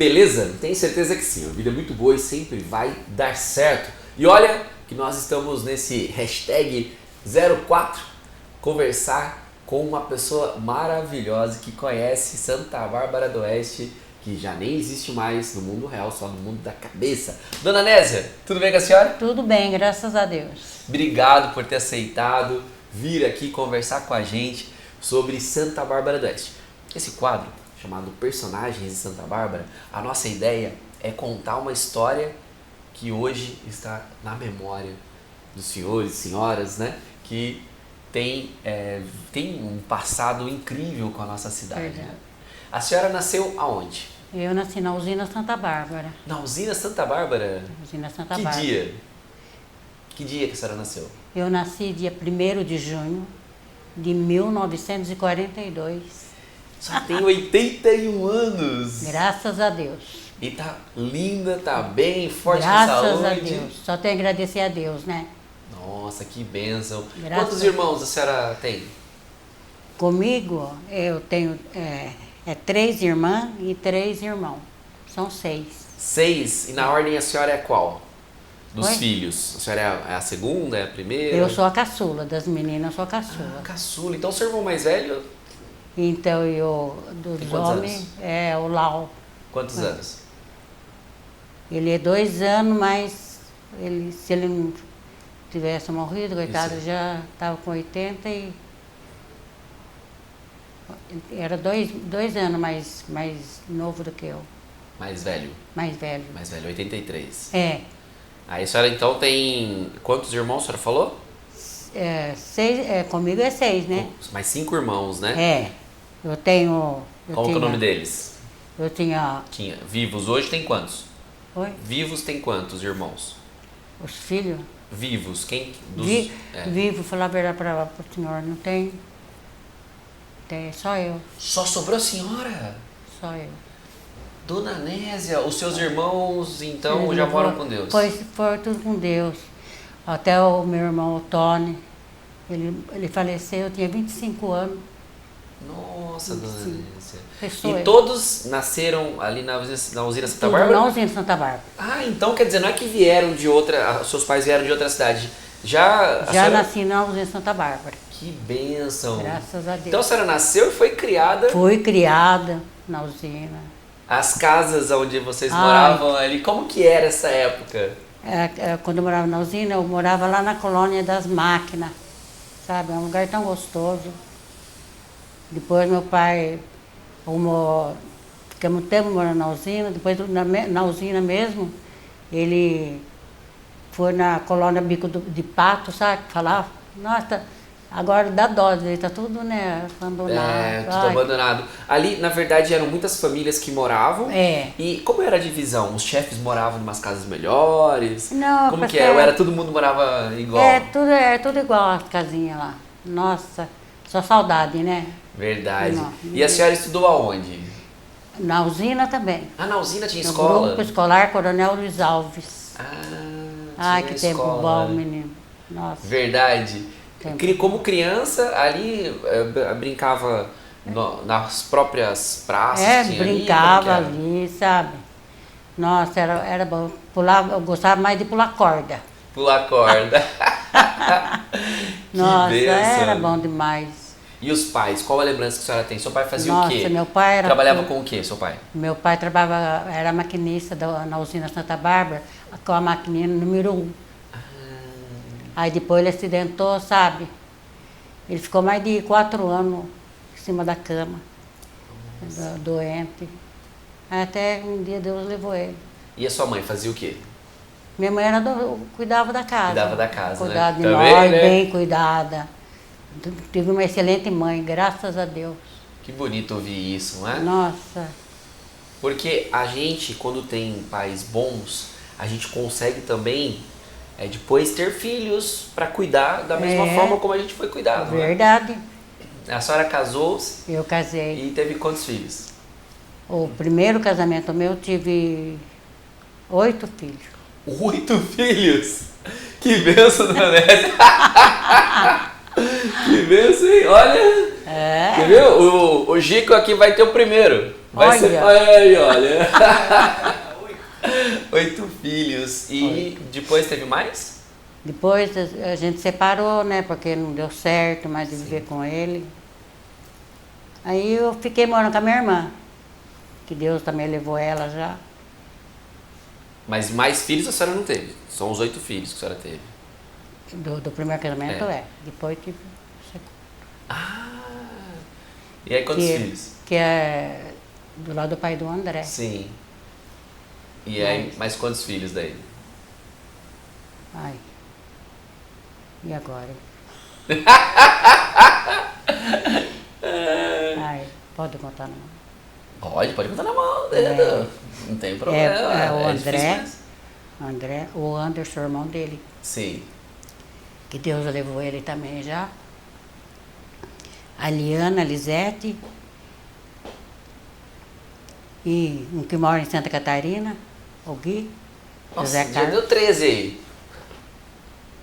beleza? Tenho certeza que sim, a vida é muito boa e sempre vai dar certo. E olha que nós estamos nesse hashtag 04, conversar com uma pessoa maravilhosa que conhece Santa Bárbara do Oeste, que já nem existe mais no mundo real, só no mundo da cabeça. Dona Nésia, tudo bem com a senhora? Tudo bem, graças a Deus. Obrigado por ter aceitado vir aqui conversar com a gente sobre Santa Bárbara do Oeste. Esse quadro, chamado Personagens de Santa Bárbara, a nossa ideia é contar uma história que hoje está na memória dos senhores e senhoras, né? Que tem um passado incrível com a nossa cidade. Né? A senhora nasceu aonde? Eu nasci na usina Santa Bárbara. Na usina Santa Bárbara? Na usina Santa Que Bárbara. dia? Que dia que a senhora nasceu? Eu nasci dia 1º de junho de 1942. Só tem 81 anos. Graças a Deus. E tá linda, tá bem, forte de Graças saúde. a Deus. Só tenho a agradecer a Deus, né? Nossa, que bênção. Graças Quantos a irmãos a senhora tem? Comigo, eu tenho 3 irmãs e 3 irmãos. São 6. 6. E na ordem a senhora é qual? Dos Oi? filhos. A senhora é a segunda, é a primeira? Eu sou a caçula das meninas, eu sou a caçula. Ah, caçula. Então seu irmão mais velho, Então, eu, dos Tem quantos homens, anos? é o Lau. quantos anos? Ele é 2 anos, mas se ele não tivesse morrido, coitado, Isso. já estava com 80 e... Era 2 anos mais novo do que eu, Mais velho. mais velho. Mais velho, 83. É, Aí a senhora então tem... Quantos irmãos a senhora falou? 6, comigo é 6, né? Mais 5 irmãos, né? É, eu tenho... Qual que é o nome deles? Eu tinha... Tinha. Vivos hoje tem quantos? Oi? Vivos tem quantos irmãos? Os filhos? Vivos, quem? Dos, Vivo, falar a verdade para o senhor, não tem... Tem só eu, Só sobrou a senhora? só eu. Dona Nésia, os seus irmãos então já moram com Deus? Foi tudo com Deus. Até o meu irmão, o Tony, ele faleceu, eu tinha 25 anos. Nossa, Dona Sim. Nésia. Pessoa. E todos nasceram ali na usina Santa Tudo Bárbara? na usina Santa Bárbara. Ah, então quer dizer, não é que vieram de outra, seus pais vieram de outra cidade. Já Já nasci na usina Santa Bárbara, Que bênção. graças a Deus. Então a senhora nasceu e foi criada. Fui criada na usina. As casas onde vocês Ai. moravam ali, como que era essa época? Quando eu morava na usina, eu morava lá na colônia das máquinas, sabe? É um lugar tão gostoso. Depois meu pai, ficamos um tempo morando na usina, depois na usina mesmo, ele foi na colônia Bico de Pato, sabe? Falava, nossa, agora dá dó, ele tá tudo, né, abandonado. Tudo Ai, abandonado. Ali, na verdade, eram muitas famílias que moravam. É. E como era a divisão? Os chefes moravam em umas casas melhores? Não, Como porque que era? Ou era todo mundo morava igual? É tudo igual as casinhas lá. Nossa, só saudade, né? Verdade. Não. E a senhora estudou aonde? Na usina também. Ah, na usina tinha No escola? grupo escolar Coronel Luiz Alves. tinha Ai, que tempo escola. bom, menino. Nossa. Verdade. Tempo. Como criança, ali brincava nas próprias praças que tinha brincava ali? Como que ali, sabe? Nossa, era bom. Pulava, eu gostava mais de pular corda. era? Pular corda. Que Nossa, bênção. era bom demais. E os pais? Qual a lembrança que a senhora tem? Seu pai fazia Nossa, o quê? meu pai era... Trabalhava com o quê, seu pai? Meu pai trabalhava, era maquinista na usina Santa Bárbara, com a maquininha número 1. Aí depois ele acidentou, sabe? Ele ficou mais de 4 anos em cima da cama, doente. Até um dia Deus levou ele. E a sua mãe fazia o quê? Minha mãe cuidava da casa. Cuidava da casa, Cuidava né? de Também, nós, né? bem cuidada. Tive uma excelente mãe, graças a Deus. Que bonito ouvir isso, não é? Nossa, Porque a gente, quando tem pais bons, a gente consegue também depois ter filhos para cuidar da mesma forma como a gente foi cuidado. Né? verdade. A senhora casou-se Eu casei. e teve quantos filhos? O primeiro casamento meu, tive 8 filhos. 8 filhos? Que benção, dona Nésia! Que benção, hein? Olha! Quer ver? O Gico aqui vai ter o primeiro. Vai ser pai, olha. 8 filhos. E depois teve mais? Depois a gente separou, né? Porque não deu certo mais de viver com ele. Aí eu fiquei morando com a minha irmã, que Deus também levou ela já. Mas mais filhos a senhora não teve? São os 8 filhos que a senhora teve? Do primeiro casamento Depois tive. E aí quantos filhos? Que é do lado do pai do André. Sim. E aí, mais quantos filhos daí? Ai. E agora? Ai, pode contar não? Pode contar na mão, dedo. Não tem problema. O André, o Anderson, o irmão dele. Sim. Que Deus levou ele também já. A Liana, a Lisete. E um que mora em Santa Catarina, o Gui. Nossa, já deu 13 aí.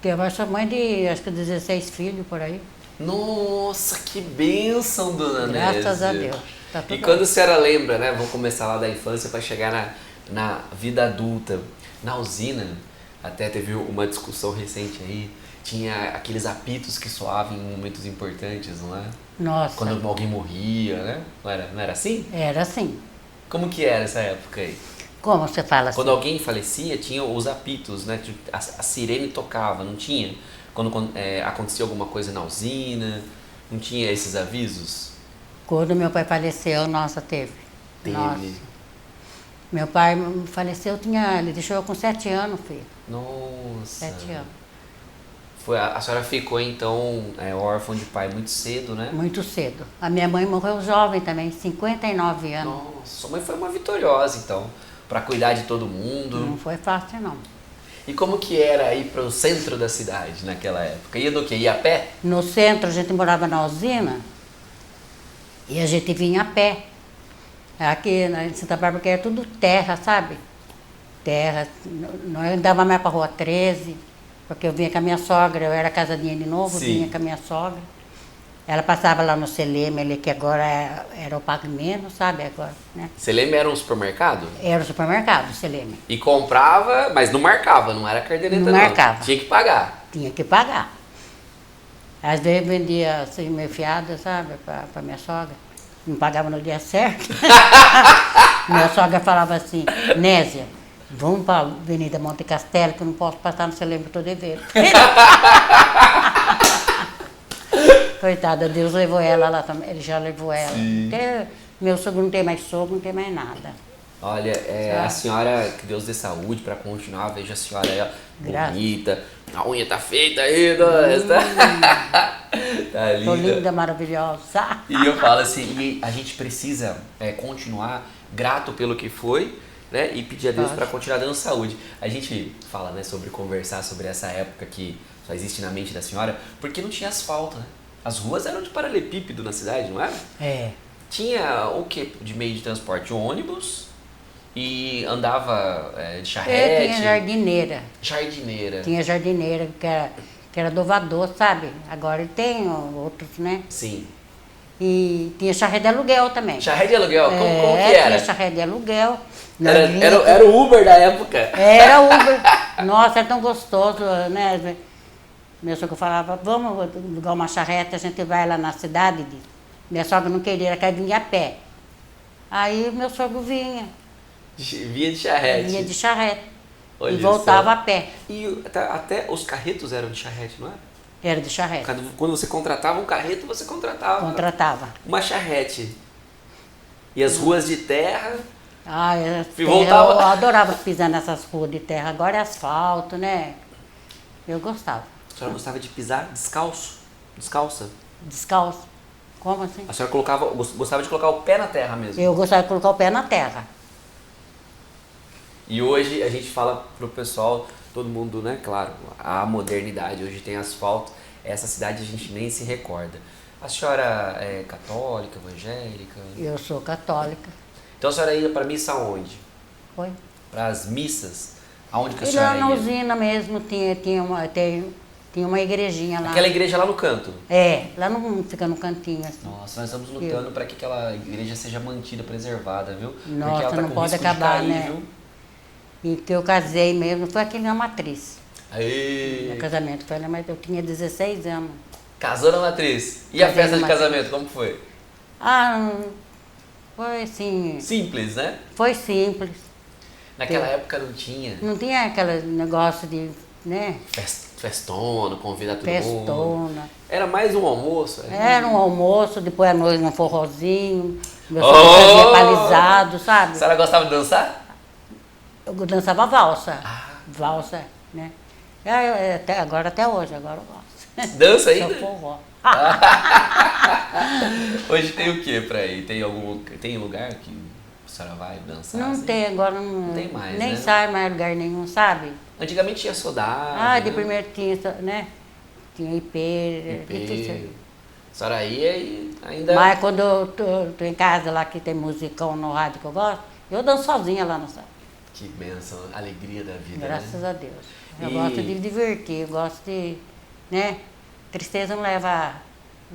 Teve essa mãe de, acho que 16 filhos por aí. Nossa, que bênção, dona Nésia. Graças a Deus. Tá tudo E quando a senhora lembra, né? Vamos começar lá da infância para chegar na vida adulta. Na usina, até teve uma discussão recente aí. Tinha aqueles apitos que soavam em momentos importantes, não é? Nossa. Quando alguém morria, né? Não era assim? Era assim. Como que era essa época aí? Como você fala assim? Quando alguém falecia, tinha os apitos, né? A sirene tocava, não tinha? Quando acontecia alguma coisa na usina, não tinha esses avisos? Quando meu pai faleceu, nossa, teve. Teve. Nossa. Meu pai faleceu, ele deixou eu com 7 anos, filho. Nossa. 7 anos. A senhora ficou, então, órfã de pai muito cedo, né? Muito cedo. A minha mãe morreu jovem também, 59 anos. Nossa, sua mãe foi uma vitoriosa, então, para cuidar de todo mundo. Não foi fácil, não. E como que era ir para o centro da cidade naquela época? Ia do quê? Ia a pé? No centro, a gente morava na usina e a gente vinha a pé. Aqui em Santa Bárbara, que era tudo terra, sabe? Terra. Nós andava mais para a Rua 13, porque eu vinha com a minha sogra, eu era casadinha de novo, Sim. vinha com a minha sogra. Ela passava lá no Seleme, ali, que agora era o Pague Menos, sabe? Agora, né? Seleme era um supermercado? Era o supermercado, o Seleme. E comprava, mas não marcava, não era caderneta não. Marcava. Tinha que pagar. Tinha que pagar. Às vezes vendia assim, meio fiada, sabe, para minha sogra. Não pagava no dia certo. Minha sogra falava assim, Nésia, vamos para a Avenida Monte Castelo, que eu não posso passar no Seleme, que eu estou devendo. Coitada, Deus levou ela lá também, ele já levou ela. Até meu sogro não tem mais sogro, não tem mais nada. Olha, a senhora, que Deus dê saúde para continuar, veja a senhora aí, bonita, a unha tá feita aí, tá linda. Tô linda, maravilhosa. E eu falo assim, e a gente precisa continuar grato pelo que foi, né, e pedir a Deus para continuar dando saúde. A gente fala, né, sobre conversar sobre essa época que só existe na mente da senhora, porque não tinha asfalto, né? As ruas eram de paralelepípedo na cidade, não era? É. Tinha o que de meio de transporte? Ônibus e andava de charrete. Tinha jardineira. Jardineira. Tinha jardineira que era dovador, sabe? Agora tem outros, né? Sim. E tinha charrete de aluguel também. Charrete de aluguel? Como que era? Tinha charrete de aluguel. Era o Uber da época. Era Uber. Nossa, era tão gostoso, né? Meu sogro falava, vamos alugar uma charrete, a gente vai lá na cidade. Minha sogra não queria, ela queria vir a pé. Aí meu sogro vinha. Vinha de charrete. Vinha de charrete. Olha e voltava só. a pé. E até os carretos eram de charrete, não era? Era de charrete. Quando você contratava um carreto, você contratava uma charrete. E as ruas de terra... Eu adorava pisar nessas ruas de terra. Agora é asfalto, né? Eu gostava. A senhora gostava de pisar descalço? Descalça? Descalço. Como assim? A senhora gostava de colocar o pé na terra mesmo? Eu gostava de colocar o pé na terra. E hoje a gente fala pro pessoal, todo mundo, né? Claro, a modernidade, hoje tem asfalto. Essa cidade a gente nem se recorda. A senhora é católica, evangélica? Eu sou católica. Então a senhora ia para missa aonde? Foi. Para as missas? Aonde que a E senhora lá na ia? usina mesmo tem Tinha uma igrejinha lá. Aquela igreja lá no canto. Lá não fica no cantinho assim. Nossa, nós estamos lutando para que aquela igreja seja mantida, preservada, viu? Porque Nossa, ela tá não com pode risco acabar, de cair, né? viu? E que eu casei mesmo, foi aqui na matriz. Aê! Meu casamento foi, mas eu tinha 16 anos. Casou na matriz. E a Casei festa na de matriz. casamento, como foi? Foi assim, Simples, né? foi simples. Naquela época não tinha Não tinha aquele negócio de, né, festona, convidar todo mundo. festona. Era mais um almoço. Era um almoço, depois à noite um forrozinho, meu Oh! filho fazia palizado, sabe? A senhora gostava de dançar? Eu dançava valsa. Ah. Valsa, né? Até hoje, agora eu gosto. Dança Sou ainda? forró. Hoje tem o que pra ir? Tem lugar que a senhora vai dançar? Não assim? tem, agora não tem mais, nem né? sai mais lugar nenhum, sabe? Antigamente tinha soldado. De né? primeiro tinha, né? Tinha IP. IP. A senhora ia e ainda. Mas quando eu tô em casa lá que tem musicão no rádio que eu gosto, eu danço sozinha lá no sala. Que bênção, alegria da vida. Graças né? a Deus. Eu E- gosto de me divertir, eu gosto de, né? Tristeza não leva a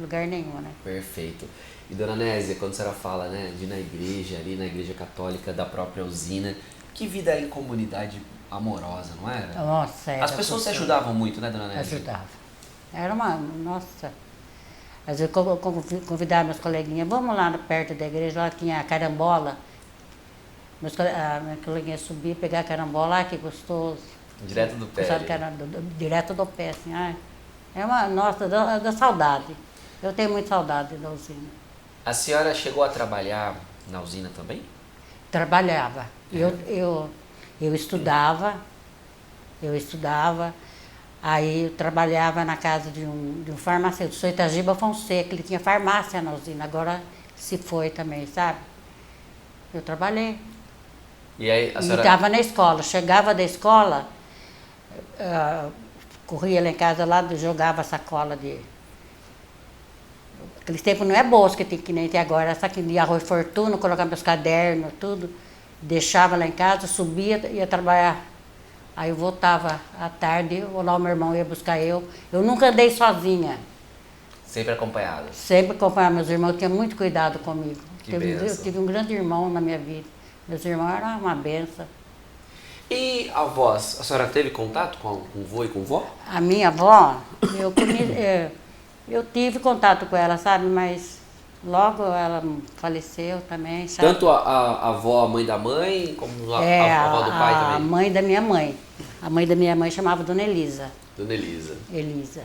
lugar nenhum, né? Perfeito. E dona Nésia, quando a senhora fala, né, de ir na igreja, ali na igreja católica da própria usina, que vida em comunidade amorosa, não era? Nossa, era As pessoas se gostoso. ajudavam muito, né, dona Nésia? Ajudava. Era uma, nossa. Às vezes eu convidava meus coleguinhas, vamos lá perto da igreja, lá tinha a carambola. A minha coleguinha subia, pegar a carambola, que gostoso. Direto do pé. Gostava direto do pé, assim. É uma, nossa, da saudade. Eu tenho muita saudade da usina. A senhora chegou a trabalhar na usina também? Trabalhava. Eu estudava, aí eu trabalhava na casa de um farmacêutico, sou Itagiba Fonseca, ele tinha farmácia na usina, agora se foi também, sabe? Eu trabalhei. E aí a E senhora... estava na escola, chegava da escola, corria lá em casa, lá jogava sacola de... Aqueles tempos não é bolsa que nem tem agora, essa aqui de arroz fortuna, colocava meus cadernos, tudo, deixava lá em casa, subia, ia trabalhar. Aí eu voltava à tarde, lá o meu irmão ia buscar eu. Eu nunca andei sozinha, Sempre acompanhada. sempre acompanhava meus irmãos, tinha muito cuidado comigo. Que Eu bênção. tive um grande irmão na minha vida. Meus irmãos eram uma benção. E avós, a senhora teve contato com o vô e com vó? A minha avó, eu tive contato com ela, sabe? Mas logo ela faleceu também, sabe? Tanto a avó, a mãe da mãe, como a avó do pai a também? mãe da minha mãe. A mãe da minha mãe chamava Dona Elisa. Dona Elisa. Elisa.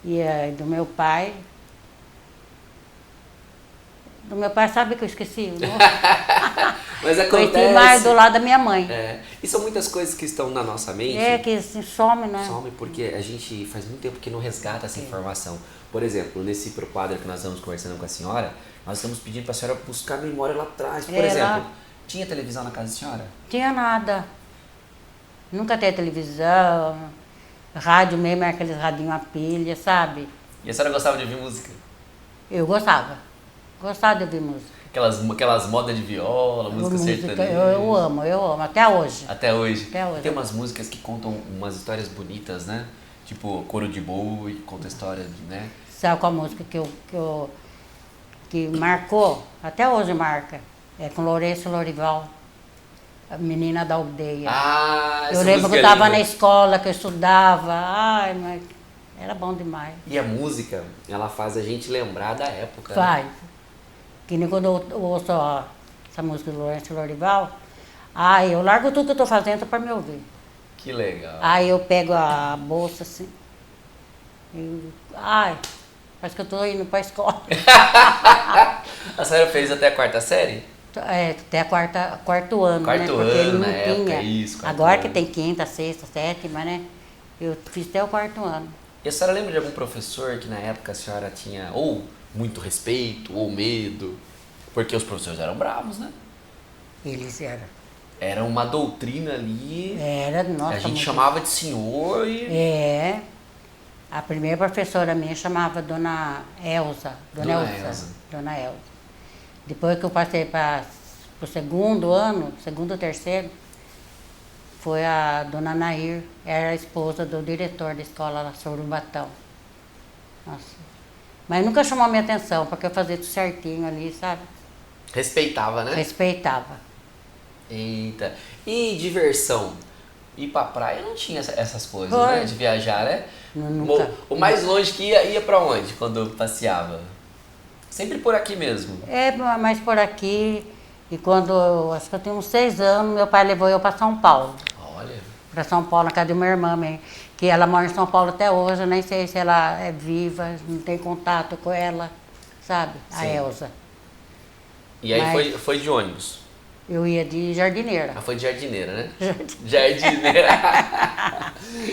E do meu pai... Do meu pai, sabe que eu esqueci? Mas Conheci acontece... mais do lado da minha mãe. E são muitas coisas que estão na nossa mente. Que assim, some, né? Some porque a gente faz muito tempo que não resgata essa informação. Por exemplo, nesse quadro que nós estamos conversando com a senhora, nós estamos pedindo para a senhora buscar a memória lá atrás. Por exemplo, lá. tinha televisão na casa da senhora? Tinha nada. Nunca teve televisão, rádio mesmo, era aqueles radinhos a pilha, sabe? E a senhora gostava de ouvir música? Eu gostava. Gostava de ouvir música. Aquelas modas de viola, música sertaneja. Eu amo, até hoje. Até hoje. Até hoje. Tem umas músicas que contam umas histórias bonitas, né? Tipo Coro de Boi, conta a história de, né? Sabe qual música que marcou? Até hoje marca. É com Lourenço Lorival, a menina da aldeia. Essa Eu lembro música que eu é estava linda. na escola, que eu estudava. Ai, mas era bom demais. E a música, ela faz a gente lembrar da época. Faz. Né? Que nem quando eu ouço essa música do Lourenço Lorival, eu largo tudo que eu estou fazendo para me ouvir. Que legal. Aí eu pego a bolsa assim. Parece que eu estou indo para a escola. A senhora fez até a quarta série? Até quarto ano, Quarto né? Porque ano, não na época, tinha. isso, quarto Agora ano. que tem quinta, sexta, sétima, né? Eu fiz até o quarto ano. E a senhora lembra de algum professor que na época a senhora tinha ou muito respeito ou medo? Porque os professores eram bravos, né? Eles eram. Era uma doutrina ali. Nossa, a gente muito- chamava de senhor e... A primeira professora minha chamava Dona Elza. Dona Elza. Dona Elza. Depois que eu passei para o segundo ano, segundo ou terceiro, foi a dona Nair, era a esposa do diretor da escola lá sobre o Batão. Nossa. Mas nunca chamou a minha atenção, porque eu fazia tudo certinho ali, sabe? Respeitava, né? Respeitava. Eita. E diversão? Ir pra praia não tinha essas coisas, Foi. né? De viajar, né? Nunca. O mais longe que ia pra onde quando passeava? Sempre por aqui mesmo. É, mas por aqui, e quando, acho que eu tinha uns 6 anos, meu pai levou eu para São Paulo. Olha. Para São Paulo, na casa de uma irmã minha, que ela mora em São Paulo até hoje, eu nem sei se ela é viva, não tem contato com ela, sabe? A Sim. Elza. E aí Mas- foi de ônibus. Eu ia de jardineira. Ah, foi de jardineira, né? Jardineira.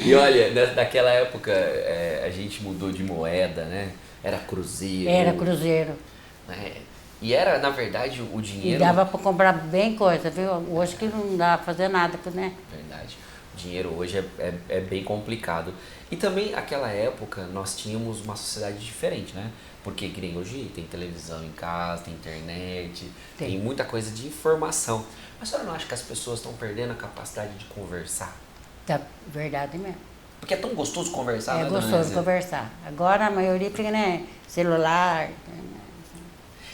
E olha, naquela época a gente mudou de moeda, né? Era cruzeiro. Era cruzeiro. Né? E era, na verdade, o E dinheiro... dava para comprar bem coisa, viu? Hoje que não dá para fazer nada, né? Verdade. O dinheiro hoje é bem complicado. E também, naquela época, nós tínhamos uma sociedade diferente, né? Porque, que nem hoje, tem televisão em casa, tem internet, tem muita coisa de informação. Mas a senhora não acha que as pessoas estão perdendo a capacidade de conversar? Tá, verdade mesmo. Porque é tão gostoso conversar, É né, dona gostoso Nézia? conversar. Agora a maioria fica, né? Celular.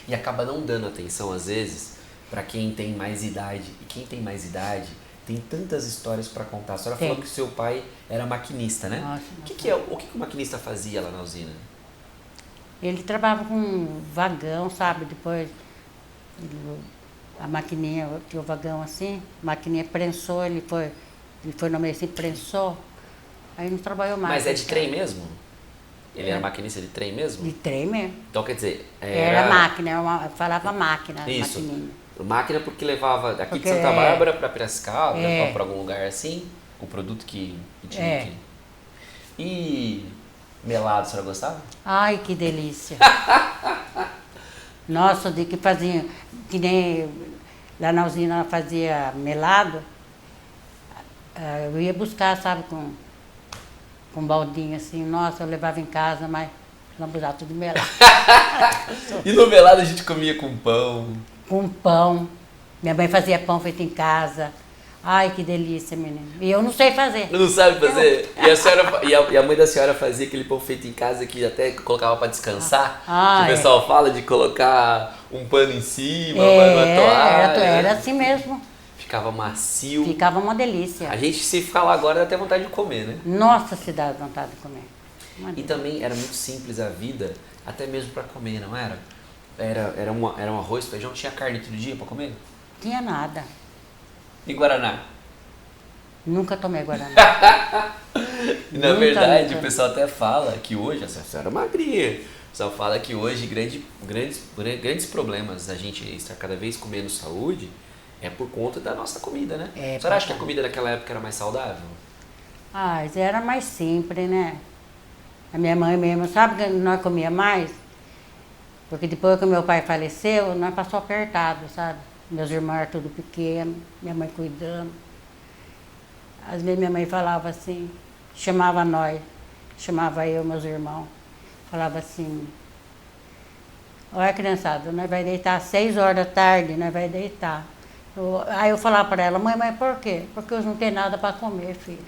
E acaba não dando atenção, às vezes, para quem tem mais idade. E quem tem mais idade tem tantas histórias para contar. A senhora Tem. falou que seu pai era maquinista, né? Nossa, O que o maquinista fazia lá na usina? Ele trabalhava com vagão, sabe? Depois a maquininha, tinha o vagão assim, a maquininha prensou, ele foi no meio assim, prensou, aí não trabalhou mais. Mas é de trem mesmo? Ele era maquinista de trem mesmo? De trem mesmo. Então, quer dizer... Era máquina, falava máquina, Isso. maquininha. Máquina porque levava daqui de Porque Santa Bárbara para Piracicaba, É. levava para algum lugar assim, o produto que tinha É. aqui. E melado, a senhora gostava? Ai, que delícia. Nossa, de que fazia, que nem lá na usina fazia melado, eu ia buscar, sabe, com um baldinho assim, nossa, eu levava em casa, mas lambuzava tudo melado. E no melado a gente comia com pão. Com pão, minha mãe fazia pão feito em casa. Ai, que delícia, menina. E eu não sei fazer. Não sabe fazer? E a senhora e a mãe da senhora fazia aquele pão feito em casa que até colocava para descansar? Ah, que o é. pessoal fala de colocar um pano em cima, uma É, toalha. era assim mesmo. Ficava macio. Ficava uma delícia. A gente, se ficar lá agora, dá até vontade de comer, né? Nossa, se dá vontade de comer. Uma E também era muito simples a vida, até mesmo para comer, não era? Era um arroz, feijão, tinha carne todo dia para comer? Tinha nada. E Guaraná? Nunca tomei Guaraná. Na Nunca, verdade, nunca. o pessoal até fala que hoje, a senhora é magrinha, o pessoal fala que hoje grandes problemas a gente estar cada vez com menos saúde é por conta da nossa comida, né? É, A senhora acha que a comida naquela época era mais saudável? Ah, isso era mais simples, né? A minha mãe mesmo, sabe que nós comia mais? Porque depois que meu pai faleceu, nós passou apertado, sabe? Meus irmãos eram tudo pequeno, minha mãe cuidando. Às vezes minha mãe falava assim, chamava nós, chamava eu, meus irmãos, falava assim, olha criançada, nós vai deitar às 6 horas da tarde, nós vai deitar. Aí eu falava para ela, mãe, mas por quê? Porque hoje não tem nada para comer, filho.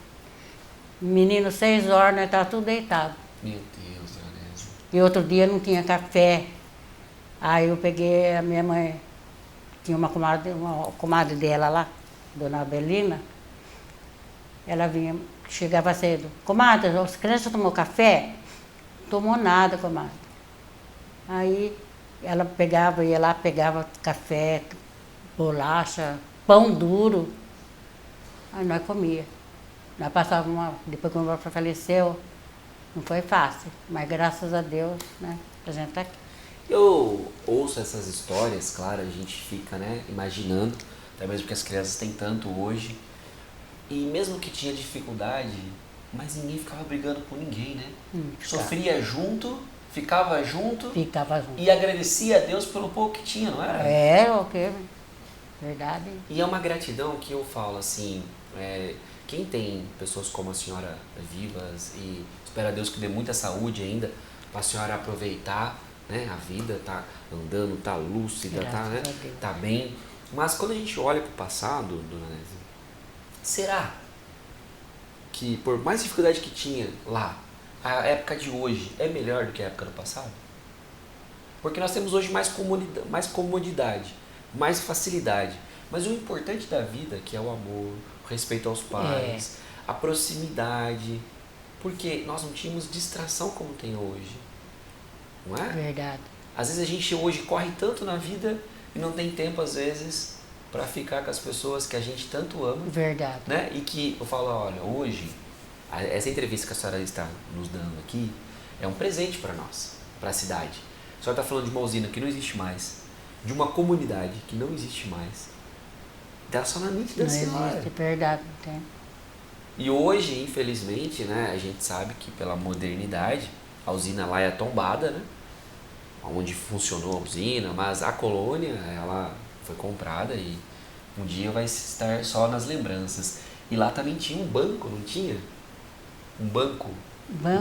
Menino, 6 horas, nós estávamos tudo deitado. Meu Deus, Vanessa. E outro dia não tinha café. Aí eu peguei, a minha mãe, tinha uma comadre dela lá, dona Abelina, ela vinha, chegava cedo, comadre, as crianças tomou café? Tomou nada, comadre. Aí ela pegava, ia lá, pegava café, bolacha, pão duro. Aí nós comia. Nós passávamos, depois que o meu pai faleceu, não foi fácil, mas graças a Deus, né, a gente tá aqui. Eu ouço essas histórias, claro, a gente fica, né, imaginando, até mesmo que as crianças têm tanto hoje, e mesmo que tinha dificuldade, mas ninguém ficava brigando com ninguém, né? Sofria junto, ficava junto Ficava junto. e agradecia a Deus pelo pouco que tinha, não era? Era o quê? Verdade. E é uma gratidão que eu falo assim, quem tem pessoas como a senhora vivas e espero a Deus que dê muita saúde ainda para a senhora aproveitar, né, a vida, tá andando, tá lúcida, tá, Graças né, a Deus. tá bem. Mas quando a gente olha para o passado, dona Nézia, Será que, por mais dificuldade que tinha lá, a época de hoje é melhor do que a época do passado? Porque nós temos hoje mais comodidade, mais facilidade. Mas o importante da vida, que é o amor, o respeito aos pais, a proximidade. Porque nós não tínhamos distração como tem hoje. Não é? Verdade. Às vezes a gente hoje corre tanto na vida e não tem tempo, às vezes, para ficar com as pessoas que a gente tanto ama. Verdade. Né? E que eu falo, olha, hoje, essa entrevista que a senhora está nos dando aqui é um presente para nós, para a cidade. A senhora está falando de uma usina que não existe mais, de uma comunidade que não existe mais. Está só na mente da senhora. Não existe, verdade. Tem. E hoje, infelizmente, né, a gente sabe que pela modernidade, a usina lá é tombada, né? Onde funcionou a usina, mas a colônia, ela foi comprada e um dia vai estar só nas lembranças. E lá também tinha um banco, não tinha? Um banco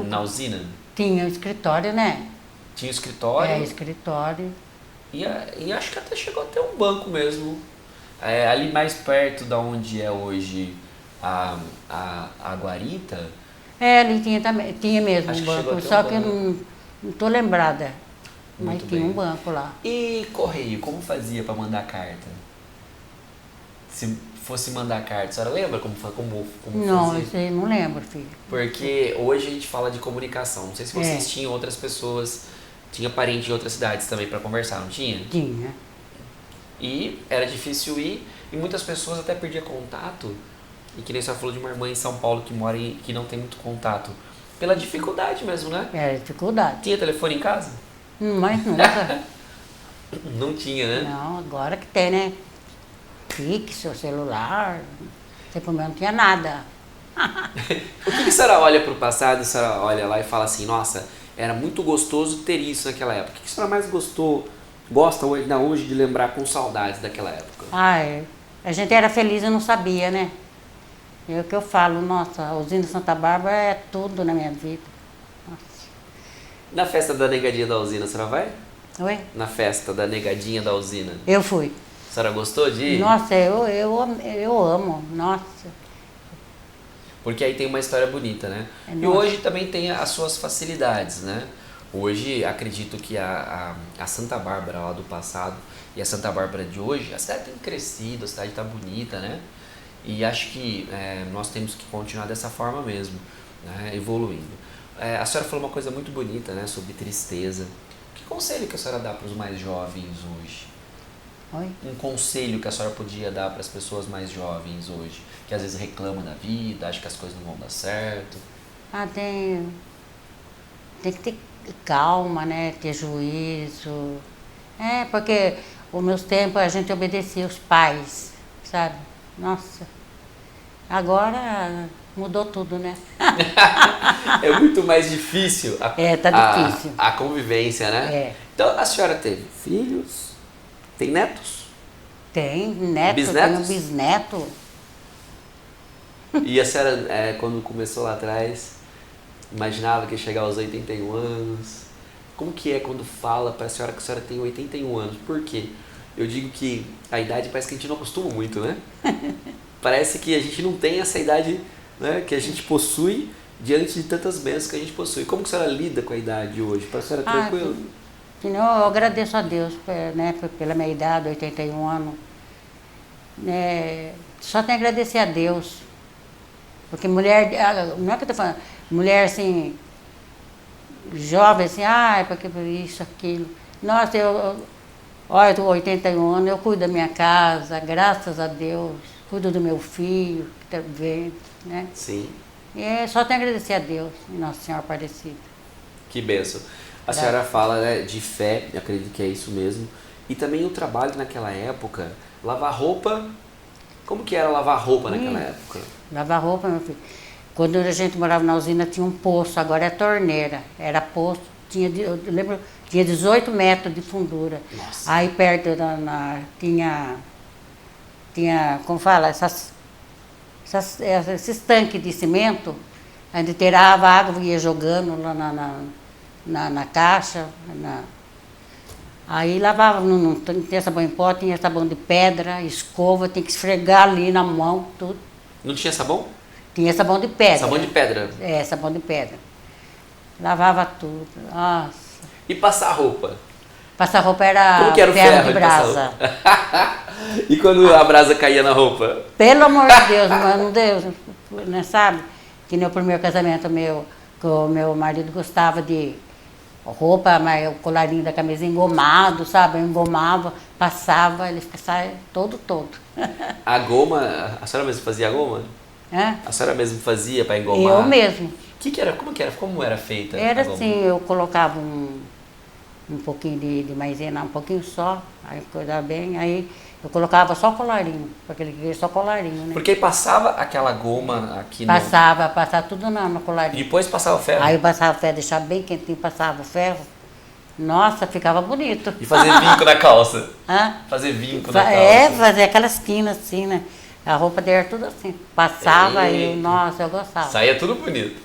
na usina? Tinha o escritório, né? Tinha escritório. Escritório. E acho que até chegou a ter um banco mesmo. Ali mais perto da onde é hoje a guarita. Ali tinha também, tinha mesmo Acho um que chegou a banco, ter só um que eu banco. não tô lembrada. Muito Mas tinha bem. um banco lá. E correio, como fazia para mandar carta? Se fosse mandar carta, a senhora lembra como Não, fazia? isso aí eu não lembro, filho. Porque hoje a gente fala de comunicação. Não sei se vocês tinham outras pessoas, tinha parente em outras cidades também para conversar, não tinha? Tinha. E era difícil ir, e muitas pessoas até perdiam contato. E que nem a senhora falou de uma irmã em São Paulo que não tem muito contato. Pela dificuldade mesmo, né? Era dificuldade. Tinha telefone em casa? Mas nunca. Não tinha, né? Não, agora que tem, né? Fixo, celular. Sempre não tinha nada. O que a senhora olha pro passado, a senhora olha lá e fala assim, nossa, era muito gostoso ter isso naquela época. O que a senhora mais gosta hoje de lembrar com saudades daquela época? A gente era feliz e não sabia, né? É o que eu falo, nossa, a usina Santa Bárbara é tudo na minha vida. Nossa. Na festa da negadinha da usina, a senhora vai? Oi? Na festa da negadinha da usina. Eu fui. A senhora gostou de ir? Nossa, eu amo, nossa. Porque aí tem uma história bonita, né? E Nossa. hoje também tem as suas facilidades, né? Hoje, acredito que a Santa Bárbara lá do passado e a Santa Bárbara de hoje, a cidade tem crescido, a cidade está bonita, né? E acho que nós temos que continuar dessa forma mesmo, né? Evoluindo. A senhora falou uma coisa muito bonita, né? Sobre tristeza. Que conselho que a senhora dá para os mais jovens hoje? Oi? Um conselho que a senhora podia dar para as pessoas mais jovens hoje, que às vezes reclamam da vida, acham que as coisas não vão dar certo. Tem que ter calma, né? Ter juízo. Porque os meus tempos a gente obedecia os pais, sabe? Nossa. Agora mudou tudo, né? É muito mais difícil tá difícil. a convivência, né? Então a senhora teve filhos, tem netos? Tem neto, Bisnetos? tem um bisneto. E a senhora, quando começou lá atrás, imaginava que ia chegar aos 81 anos? Como que é quando fala para a senhora que a senhora tem 81 anos? Por quê? Eu digo que a idade parece que a gente não acostuma muito, né? Parece que a gente não tem essa idade, né, que a gente possui diante de tantas bênçãos que a gente possui. Como que a senhora lida com a idade hoje? Para a senhora tranquilo? Eu agradeço a Deus, né, pela minha idade, 81 anos. Só tenho a agradecer a Deus. Porque mulher, não é que eu tô falando, mulher assim, jovem assim, porque isso, aquilo. Nossa, olha, eu tô 81 anos, eu cuido da minha casa, graças a Deus. Cuido do meu filho, que está vendo, né? Sim. E só tenho a agradecer a Deus, Nossa Senhora Aparecida. Que benção. A senhora fala, né, de fé, eu acredito que é isso mesmo. E também o trabalho naquela época, lavar roupa. Como que era lavar roupa naquela época? Lavar roupa, meu filho. Quando a gente morava na usina tinha um poço, agora é torneira. Era poço, eu lembro, tinha 18 metros de fundura. Nossa. Aí perto tinha, como fala, esses tanques de cimento, a gente tirava a água e ia jogando lá na caixa. Aí lavava, não tinha sabão em pó, tinha sabão de pedra, escova, tinha que esfregar ali na mão, tudo. Não tinha sabão? Tinha sabão de pedra. Sabão de pedra. É, sabão de pedra. Lavava tudo. Nossa. E passar roupa? Passar roupa era Como que era o ferro de de passar brasa. roupa? E quando a brasa caía na roupa? Pelo amor de Deus, não Deus, né, sabe? Que no primeiro casamento meu, que o meu marido gostava de roupa, mas o colarinho da camisa engomado, sabe? Eu engomava, passava, ele saia todo. A goma, a senhora mesmo fazia a goma? Hã? A senhora mesmo fazia para engomar? Eu mesmo. Que era? Como era feita Era a goma? assim, eu colocava um pouquinho de maisena, um pouquinho só, aí cuidava bem, aí eu colocava só colarinho, porque ele queria só colarinho, né? Porque aí passava aquela goma aqui Passava tudo no E colarinho. depois passava o ferro? Aí eu passava o ferro, deixava bem quentinho, passava o ferro. Nossa, ficava bonito. E fazer vinco na calça? Hã? Fazer vinco na calça? É, fazer aquelas quinas assim, né? A roupa dele era tudo assim. Passava e, nossa, eu gostava. Saía tudo bonito.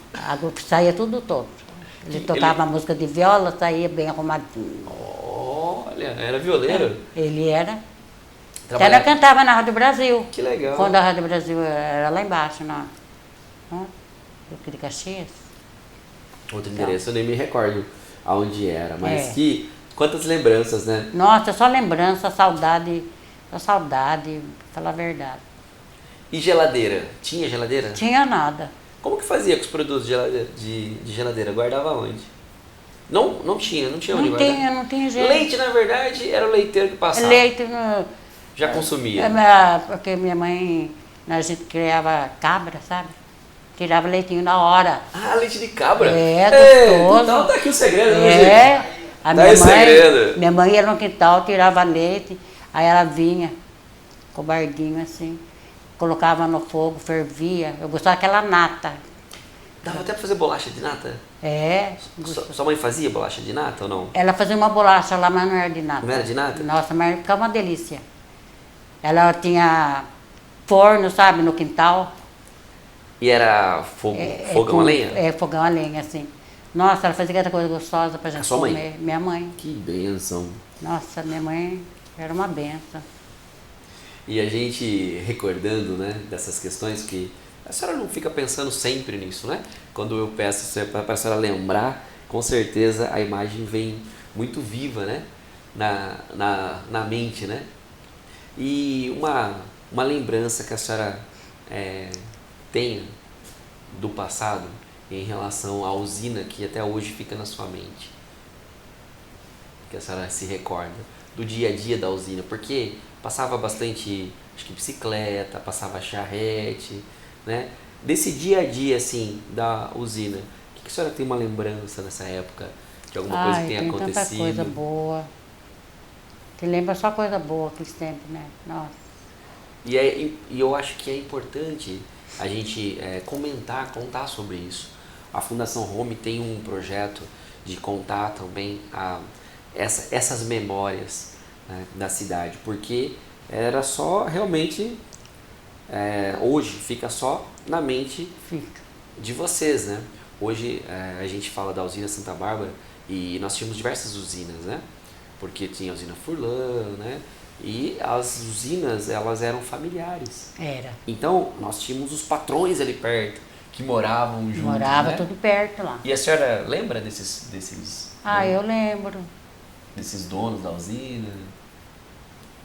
Saía tudo todo. Ele tocava a música de viola, saía bem arrumadinho. Olha, era violeiro? Ele era. Trabalhava- Ela cantava na Rádio Brasil. Que legal. Quando a Rádio Brasil era lá embaixo, Duque de Caxias. Outro endereço, eu nem me recordo aonde era, mas É. quantas lembranças, né? Nossa, só lembrança, saudade, pra falar a verdade. E geladeira? Tinha geladeira? Tinha nada. Como que fazia com os produtos de geladeira? Guardava onde? Não tinha onde guardar. Não tinha jeito. Leite, na verdade, era o leiteiro que passava. Leite, Já consumia. porque minha mãe, a gente criava cabra, sabe? Tirava leitinho na hora. Ah, leite de cabra? É, gostoso. Então tá aqui o segredo, né, É, gente? a Tá aí o segredo. minha mãe ia no quintal, tirava leite, aí ela vinha com o bardinho assim, colocava no fogo, fervia. Eu gostava daquela nata. Dava até pra fazer bolacha de nata? É, Sua mãe fazia bolacha de nata ou não? ela fazia uma bolacha lá, mas não era de nata. Não era de nata? Nossa, mas ficava uma delícia. Ela tinha forno, sabe, no quintal. E era fogão a lenha? É, fogão a lenha, assim. Nossa, ela fazia cada coisa gostosa pra gente sua mãe? comer. Minha mãe. Que bênção. Nossa, minha mãe era uma benção. E a gente recordando, né, dessas questões que a senhora não fica pensando sempre nisso, né? Quando eu peço para a senhora lembrar, com certeza a imagem vem muito viva, né? Na mente, né? E uma lembrança que a senhora tenha do passado em relação à usina que até hoje fica na sua mente. Que a senhora se recorda do dia a dia da usina, porque passava bastante, acho que bicicleta, passava charrete, né? Desse dia a dia, assim, da usina, o que a senhora tem uma lembrança dessa época? De alguma coisa que tenha tem acontecido? tanta coisa boa. Te lembra só coisa boa aqueles tempos, né? Nossa. E eu acho que é importante a gente contar sobre isso. A Fundação Home tem um projeto de contar também essas memórias, né, da cidade, porque era só realmente, hoje fica só na mente Fica. de vocês, né? Hoje a gente fala da usina Santa Bárbara e nós tínhamos diversas usinas, né? Porque tinha a usina Furlan, né? E as usinas, elas eram familiares. Era. Então, nós tínhamos os patrões ali perto, que moravam juntos, Morava né? tudo perto lá. E a senhora lembra desses Eu lembro. desses donos da usina?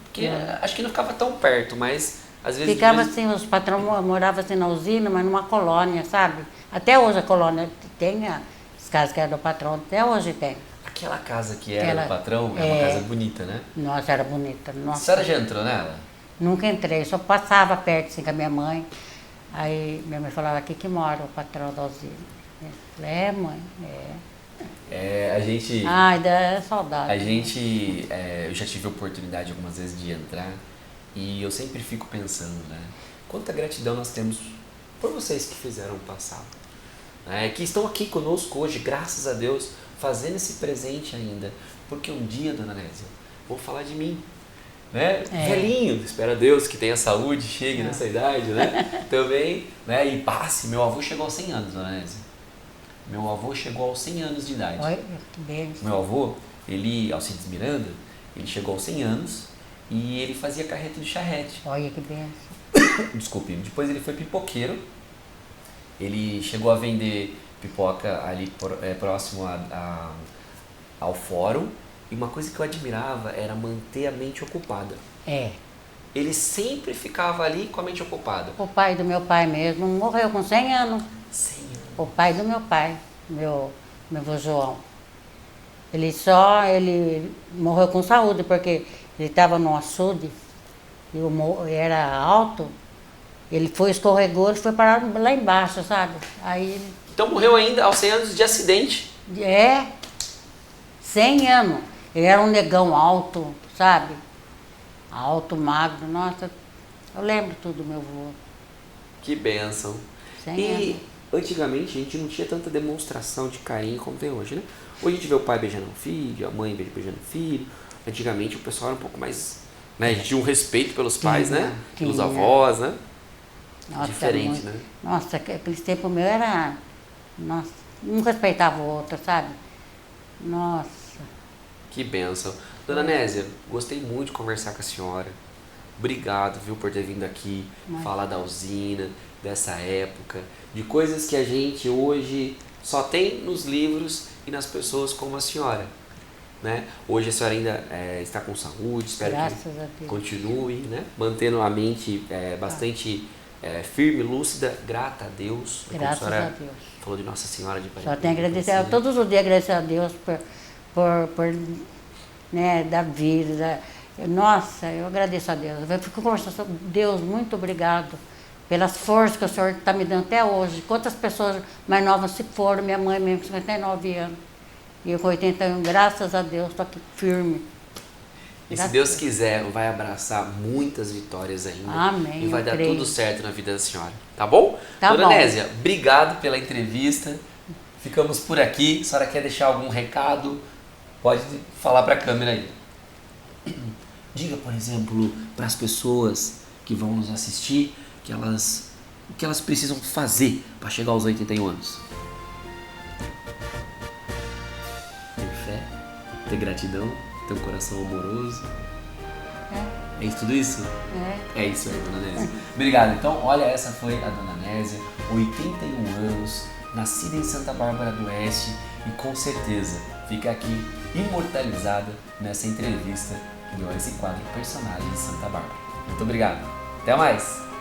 Porque acho que não ficava tão perto, mas às vezes... Ficava assim, os patrões moravam assim na usina, mas numa colônia, sabe? Até hoje a colônia tem as casas que eram do patrão, até hoje tem. Aquela casa que era do patrão é uma casa bonita, né? Nossa, era bonita. A Nossa. senhora já entrou nela? Nunca entrei, só passava perto assim com a minha mãe. Aí minha mãe falava, aqui que mora o patrão da usina. Eu falei, mãe, A gente... Ai, dá saudade. A gente, eu já tive a oportunidade algumas vezes de entrar e eu sempre fico pensando, né? Quanta gratidão nós temos por vocês que fizeram o passado, né? Que estão aqui conosco hoje, graças a Deus, fazendo esse presente ainda. Porque um dia, dona Nésia, vou falar de mim, né? Velhinho, espero a Deus que tenha saúde, chegue nessa idade, né? Também, né? E passe, meu avô chegou aos 100 anos, dona Nésia. Meu avô chegou aos 100 anos de idade. Olha, que benção. Meu avô, Alcides Miranda, ele chegou aos 100 anos e ele fazia carreta de charrete. Olha que benção. Desculpe, depois ele foi pipoqueiro. Ele chegou a vender pipoca ali próximo ao fórum. E uma coisa que eu admirava era manter a mente ocupada. É. Ele sempre ficava ali com a mente ocupada. O pai do meu pai mesmo morreu com 100 anos. 100 anos. O pai do meu pai, meu avô João. Ele morreu com saúde, porque ele estava no açude, e era alto, ele escorregou, ele foi parar lá embaixo, sabe? Aí, Então morreu ainda aos 100 anos de acidente. 100 anos. Ele era um negão alto, sabe? Alto, magro, nossa, eu lembro tudo do meu avô. Que bênção. 100 anos. Antigamente a gente não tinha tanta demonstração de carinho como tem hoje, né? Hoje a gente vê o pai beijando o filho, a mãe beijando o filho. Antigamente o pessoal era um pouco mais, né? A gente tinha um respeito pelos pais, né? Pelos avós, né? Nossa, diferente, né? Nossa, aqueles tempos meu era... Nossa, um respeitava o outro, sabe? Nossa. Que bênção. Dona Nésia, gostei muito de conversar com a senhora. Obrigado, viu, por ter vindo aqui falar da usina, dessa época, de coisas que a gente hoje só tem nos livros e nas pessoas como a senhora, né? Hoje a senhora ainda está com saúde, espero que continue, né? Mantendo a mente bastante firme, lúcida, grata a Deus. Graças a Deus. Falou de Nossa Senhora de Aparecida. Só tenho a agradecer, eu, todos os dias agradecer a Deus por né, da vida. Nossa, eu agradeço a Deus. Eu fico conversando, Deus, muito obrigado pelas forças que o Senhor está me dando até hoje. Quantas pessoas mais novas se foram, minha mãe mesmo, com 59 anos. E eu com 81, graças a Deus, estou aqui firme. E se Deus quiser, vai abraçar muitas vitórias ainda. Amém. E vai dar tudo certo na vida da senhora. Tá bom? Tá Dona bom. Nésia, obrigado pela entrevista. Ficamos por aqui. A senhora quer deixar algum recado? Pode falar para a câmera aí. Diga, por exemplo, para as pessoas que vão nos assistir o que elas precisam fazer para chegar aos 81 anos. Ter fé, ter gratidão, ter um coração amoroso. É isso, tudo isso? É isso aí, Dona Nésia. Obrigado. Então, olha, essa foi a Dona Nésia, 81 anos, nascida em Santa Bárbara do Oeste e com certeza fica aqui imortalizada nessa entrevista que deu a esse quadro Personagens de Santa Bárbara. Muito obrigado. Até mais!